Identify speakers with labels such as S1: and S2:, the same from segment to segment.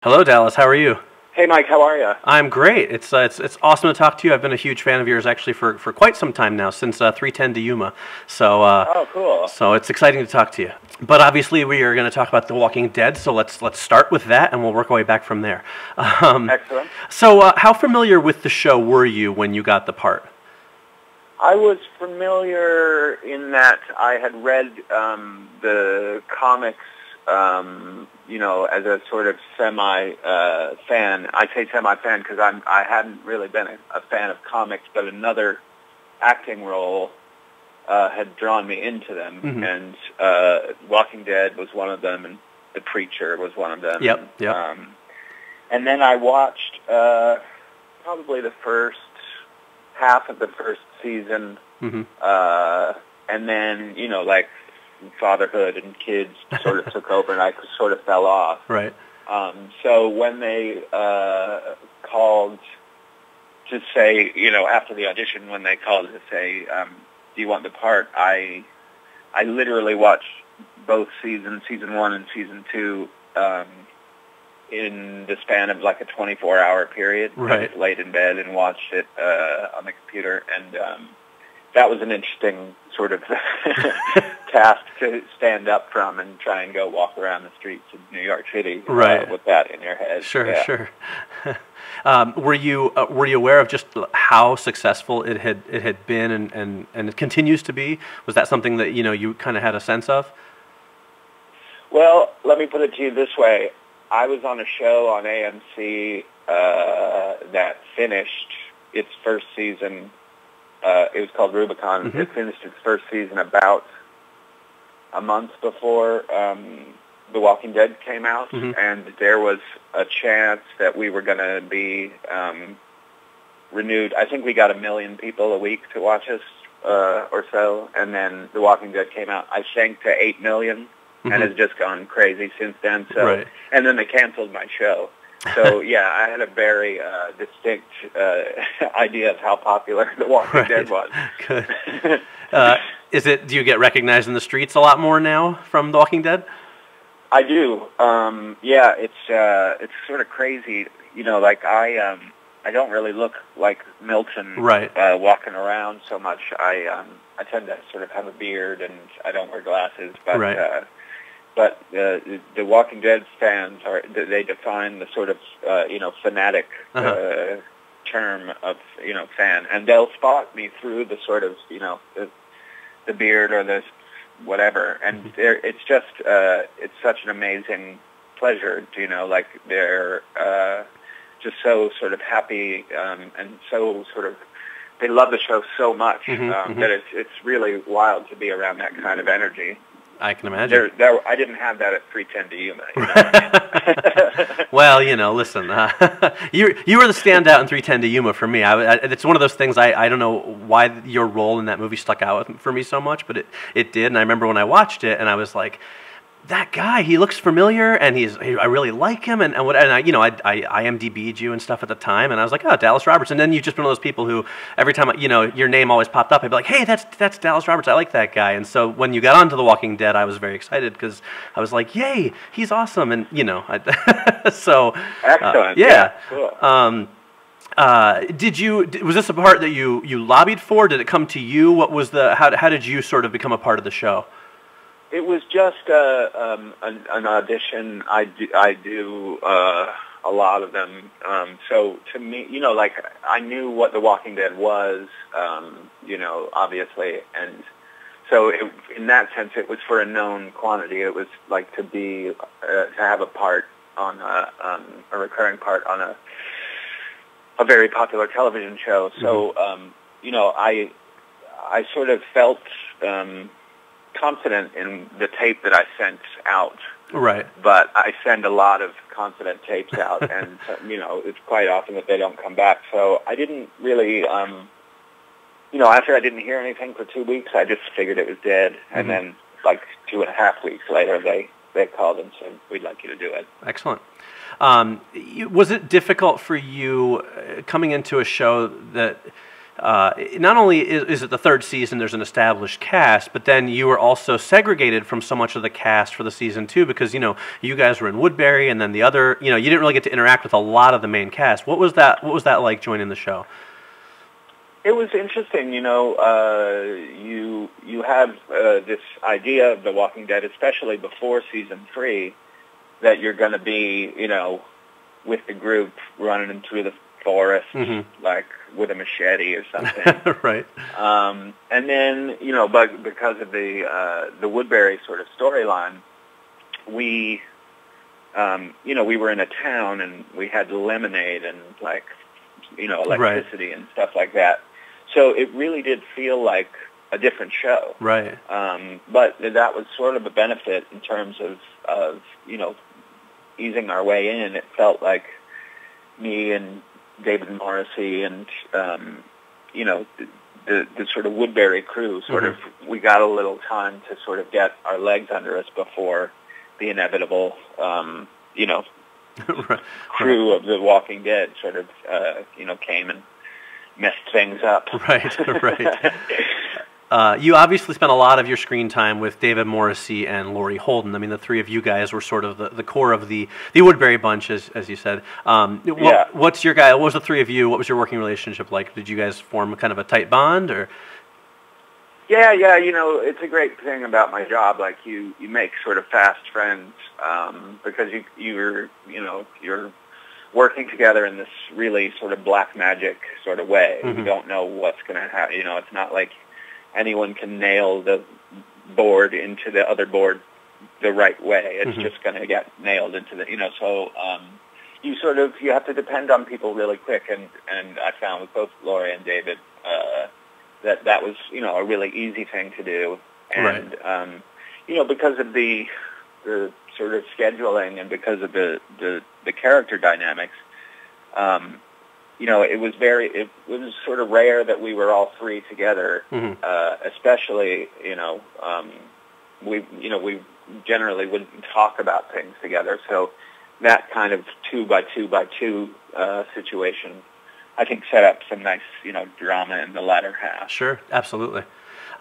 S1: Hello, Dallas. How are you?
S2: Hey, Mike. How are you?
S1: I'm great. It's awesome to talk to you. I've been a huge fan of yours actually for quite some time now, since 310 to Yuma. So
S2: Oh, cool.
S1: so it's exciting to talk to you. But obviously we are going to talk about The Walking Dead. So let's start with that, and we'll work our way back from there.
S2: Excellent.
S1: So how familiar with the show were you when you got the part?
S2: I was familiar in that I had read the comics, as a sort of semi-fan. I say semi-fan because I hadn't really been a fan of comics, but another acting role had drawn me into them, and Walking Dead was one of them, and The Preacher was one of them.
S1: Yep.
S2: And then I watched probably the first half of the first season, and then, like, fatherhood and kids sort of took over, and I sort of fell off.
S1: Right.
S2: So when they called to say, after the audition, when they called to say, do you want the part, I literally watched both seasons, season 1 and season 2, in the span of like a 24-hour period.
S1: Right.
S2: I just laid in bed and watched it on the computer, and that was an interesting sort of task to stand up from and try and go walk around the streets of New York City with that in your head.
S1: Sure. Were you aware of just how successful it had been and it continues to be? Was that something that you kind of had a sense of?
S2: Well, let me put it to you this way. I was on a show on AMC that finished its first season. It was called Rubicon. It finished its first season about a month before The Walking Dead came out, and there was a chance that we were going to be renewed. I think we got 1 million people a week to watch us or so, and then The Walking Dead came out. I sank to 8 million, and has just gone crazy since then. So, and then they canceled my show. So, yeah, I had a very distinct idea of how popular The Walking Dead was.
S1: Good. Do you get recognized in the streets a lot more now from The Walking Dead?
S2: I do. Yeah, it's sort of crazy. Like I don't really look like Milton walking around so much. I tend to sort of have a beard, and I don't wear glasses. But but the Walking Dead fans they define the sort of fanatic term of fan, and they'll spot me through the sort of the beard or the whatever, and it's just it's such an amazing pleasure to like they're just so sort of happy and so sort of they love the show so much that it's really wild to be around that kind of energy.
S1: I can imagine.
S2: I didn't have that at 310 to Yuma.
S1: Well, listen, you were the standout in 310 to Yuma for me. It's one of those things, I don't know why your role in that movie stuck out for me so much, but it did. And I remember when I watched it, and I was like, that guy, he looks familiar, and I really like him, and I IMDb'd you and stuff at the time, and I was like, oh, Dallas Roberts. And then you've just been one of those people who every time your name always popped up, I'd be like, hey, that's Dallas Roberts. I like that guy. And so when you got onto The Walking Dead, I was very excited because I was like, yay, he's awesome, and so
S2: excellent.
S1: Yeah.
S2: Cool.
S1: Was this a part that you lobbied for? Did it come to you? What was how did you sort of become a part of the show?
S2: It was just an audition. I do a lot of them. So to me, like I knew what The Walking Dead was, obviously, and so in that sense, it was for a known quantity. It was like to have a part on a recurring part on a very popular television show. So I sort of felt confident in the tape that I sent out. Right. But I send a lot of confident tapes out, and it's quite often that they don't come back. So I didn't really, after I didn't hear anything for 2 weeks, I just figured it was dead. And then, like 2.5 weeks later, they called and said, "We'd like you to do it."
S1: Excellent. Was it difficult for you coming into a show that not only is it the third season, there's an established cast, but then you were also segregated from so much of the cast for the season too, because you guys were in Woodbury, and then the other, you didn't really get to interact with a lot of the main cast. What was that like joining the show?
S2: It was interesting, you have this idea of The Walking Dead, especially before season 3, that you're going to be, with the group running into the forest, like with a machete or something.
S1: Right.
S2: And then, but because of the Woodbury sort of storyline, we were in a town and we had lemonade and electricity and stuff like that. So it really did feel like a different show.
S1: Right.
S2: But that was sort of a benefit in terms of easing our way in. It felt like me and David Morrissey and, the sort of Woodbury crew we got a little time to sort of get our legs under us before the inevitable, crew of The Walking Dead sort of, came and messed things up.
S1: Right. You obviously spent a lot of your screen time with David Morrissey and Laurie Holden. I mean, the three of you guys were sort of the core of the Woodbury bunch, as you said. What was the three of you? What was your working relationship like? Did you guys form kind of a tight bond, or?
S2: Yeah. It's a great thing about my job. Like you make sort of fast friends because you're working together in this really sort of black magic sort of way. You don't know what's going to happen. It's not like anyone can nail the board into the other board the right way. It's just going to get nailed into the, so you have to depend on people really quick. And I found with both Laurie and David that was, a really easy thing to do. And, because of the sort of scheduling and because of the character dynamics, it was sort of rare that we were all three together, especially, we generally wouldn't talk about things together. So that kind of 2 by 2 by 2 situation, I think, set up some nice, drama in the latter half.
S1: Sure, absolutely.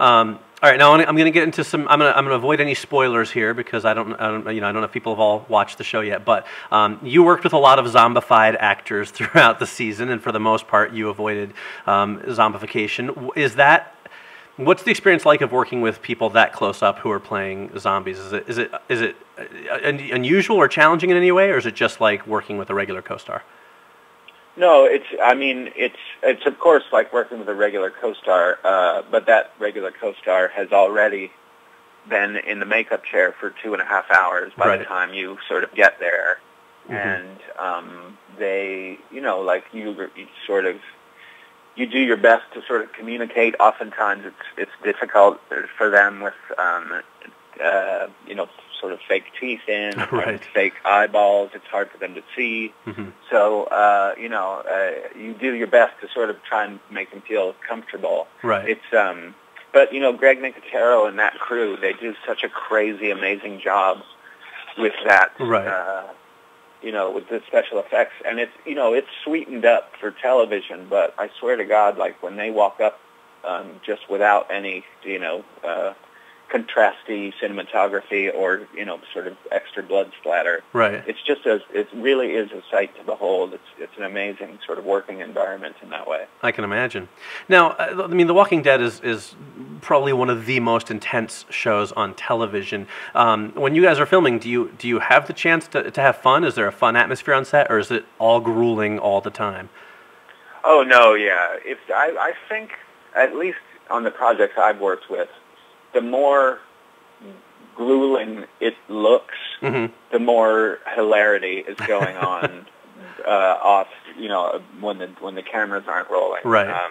S1: All right, now I'm going to get into some. I'm going to avoid any spoilers here because I don't know if people have all watched the show yet. But you worked with a lot of zombified actors throughout the season, and for the most part, you avoided zombification. What's the experience like of working with people that close up who are playing zombies? Is it unusual or challenging in any way, or is it just like working with a regular co-star?
S2: No, it's of course like working with a regular co-star, but that regular co-star has already been in the makeup chair for 2.5 hours by the time you sort of get there, and they, you do your best to sort of communicate. Oftentimes, it's difficult for them with, sort of fake teeth in, fake eyeballs. It's hard for them to see. So, you do your best to sort of try and make them feel comfortable.
S1: Right.
S2: It's, but, Greg Nicotero and that crew, they do such a crazy, amazing job with that, with the special effects. And it's, it's sweetened up for television, but I swear to God, like when they walk up just without any, contrasty cinematography or, sort of extra blood splatter.
S1: Right.
S2: It's just it really is a sight to behold. It's an amazing sort of working environment in that way.
S1: I can imagine. Now, The Walking Dead is probably one of the most intense shows on television. When you guys are filming, do you have the chance to have fun? Is there a fun atmosphere on set, or is it all grueling all the time?
S2: Oh, no, yeah. I think, at least on the projects I've worked with, the more grueling it looks, the more hilarity is going on off, when the cameras aren't rolling.
S1: Right.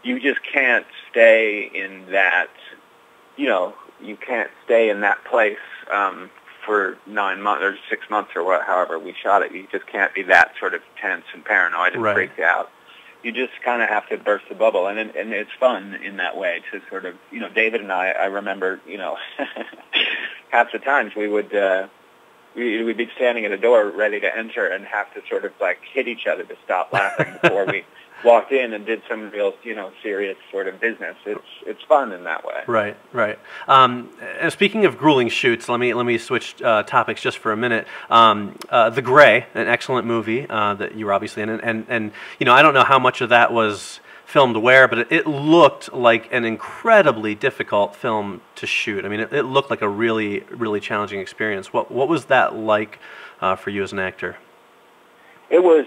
S2: You just can't stay in that, you can't stay in that place for 9 months or 6 months or however we shot it. You just can't be that sort of tense and paranoid and freaked out. You just kind of have to burst the bubble, and it's fun in that way to sort of, David and I remember, half the times we would, we'd be standing at a door ready to enter and have to sort of like hit each other to stop laughing before we walked in and did some real, serious sort of business. It's fun in that way.
S1: Right, right. Speaking of grueling shoots, let me switch topics just for a minute. The Gray, an excellent movie that you were obviously in, and I don't know how much of that was filmed where, but it looked like an incredibly difficult film to shoot. I mean, it looked like a really, really challenging experience. What was that like for you as an actor?
S2: It was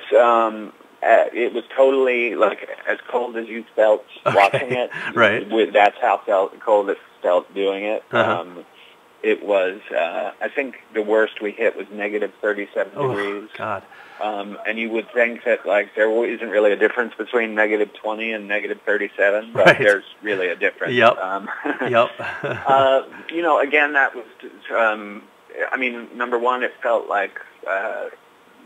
S2: totally like as cold as you felt watching it.
S1: Right.
S2: That's how cold it felt doing it. It was, I think the worst we hit was negative 37 degrees.
S1: God.
S2: And you would think that like there isn't really a difference between negative 20 and negative 37, but
S1: right.
S2: There's really a difference.
S1: Yep. Yep.
S2: Again, that was, number one, it felt like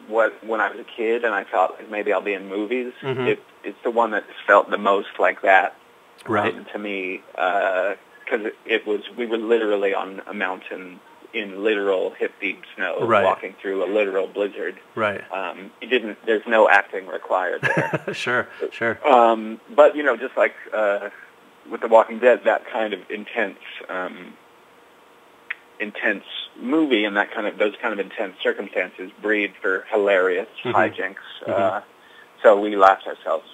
S2: when I was a kid and I thought like maybe I'll be in movies. Mm-hmm. It's the one that felt the most like that.
S1: Right.
S2: To me, because we were literally on a mountain in literal hip-deep snow,
S1: right.
S2: walking through a literal blizzard.
S1: Right.
S2: There's no acting required there.
S1: Sure.
S2: But just like with The Walking Dead, that kind of intense movie and those kind of intense circumstances breed for hilarious hijinks. Mm-hmm. So we laughed ourselves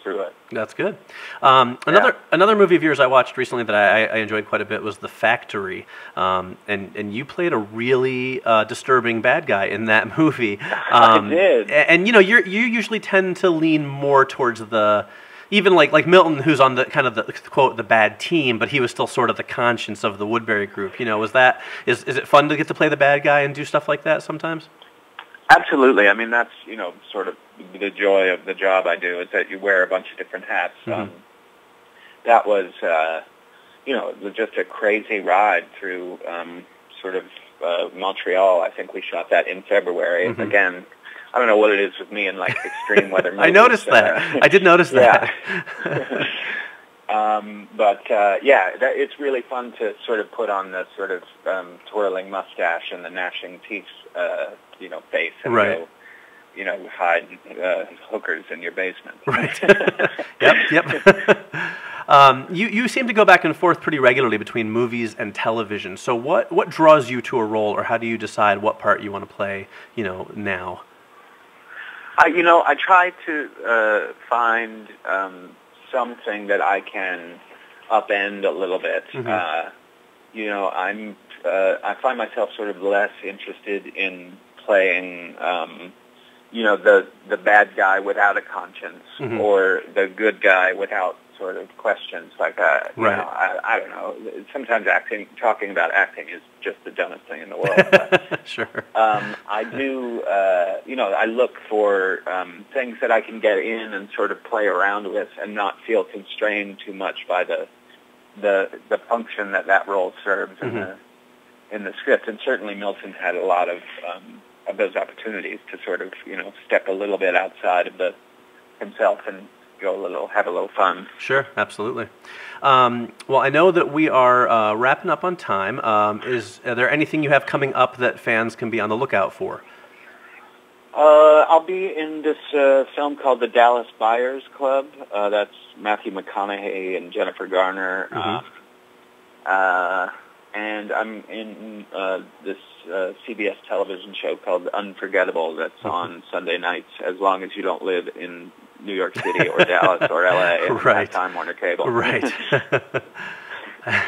S2: through it.
S1: That's good. Another movie of yours I watched recently that I enjoyed quite a bit was The Factory, and you played a really disturbing bad guy in that movie.
S2: I did.
S1: And you usually tend to lean more towards the, even like Milton, who's on the kind of the quote the bad team, but he was still sort of the conscience of the Woodbury group. Is it fun to get to play the bad guy and do stuff like that sometimes?
S2: Absolutely. I mean, that's, sort of the joy of the job I do is that you wear a bunch of different hats. Mm-hmm. That was, it was just a crazy ride through sort of Montreal. I think we shot that in February. Mm-hmm. Again, I don't know what it is with me and like extreme weather movies.
S1: I noticed that. I did notice that.
S2: It's really fun to sort of put on the sort of twirling mustache and the gnashing teeth, face and
S1: right.
S2: go, hide hookers in your basement.
S1: Right. Yep. You seem to go back and forth pretty regularly between movies and television. So what draws you to a role, or how do you decide what part you want to play, now?
S2: I try to find something that I can upend a little bit. Mm-hmm. I find myself sort of less interested in playing, the bad guy without a conscience, mm-hmm. or the good guy without sort of questions like that.
S1: Right.
S2: I don't know. Sometimes talking about acting is just the dumbest thing in the world. But,
S1: sure.
S2: I do, I look for things that I can get in and sort of play around with and not feel constrained too much by the function that role serves mm-hmm. in the script. And certainly Milton had a lot of those opportunities to sort of, step a little bit outside of himself and have a little fun.
S1: Sure, absolutely. Well, I know that we are wrapping up on time. Are there anything you have coming up that fans can be on the lookout for?
S2: I'll be in this film called The Dallas Buyers Club. That's Matthew McConaughey and Jennifer Garner. Mm-hmm. And I'm in this CBS television show called Unforgettable that's mm-hmm. on Sunday nights, as long as you don't live in New York City or Dallas or LA and
S1: right.
S2: have Time Warner Cable.
S1: Right.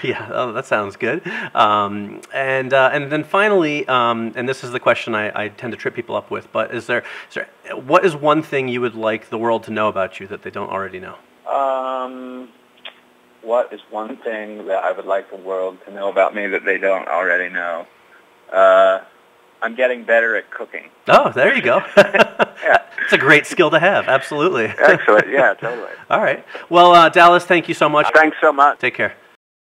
S1: Yeah, that sounds good. And then finally, and this is the question I tend to trip people up with, but what is one thing you would like the world to know about you that they don't already know?
S2: What is one thing that I would like the world to know about me that they don't already know? I'm getting better at cooking.
S1: Oh, there you go.
S2: Yeah.
S1: It's a great skill to have. Absolutely.
S2: Excellent. Yeah, totally.
S1: All right. Well, Dallas, thank you so much.
S2: Thanks so much.
S1: Take care.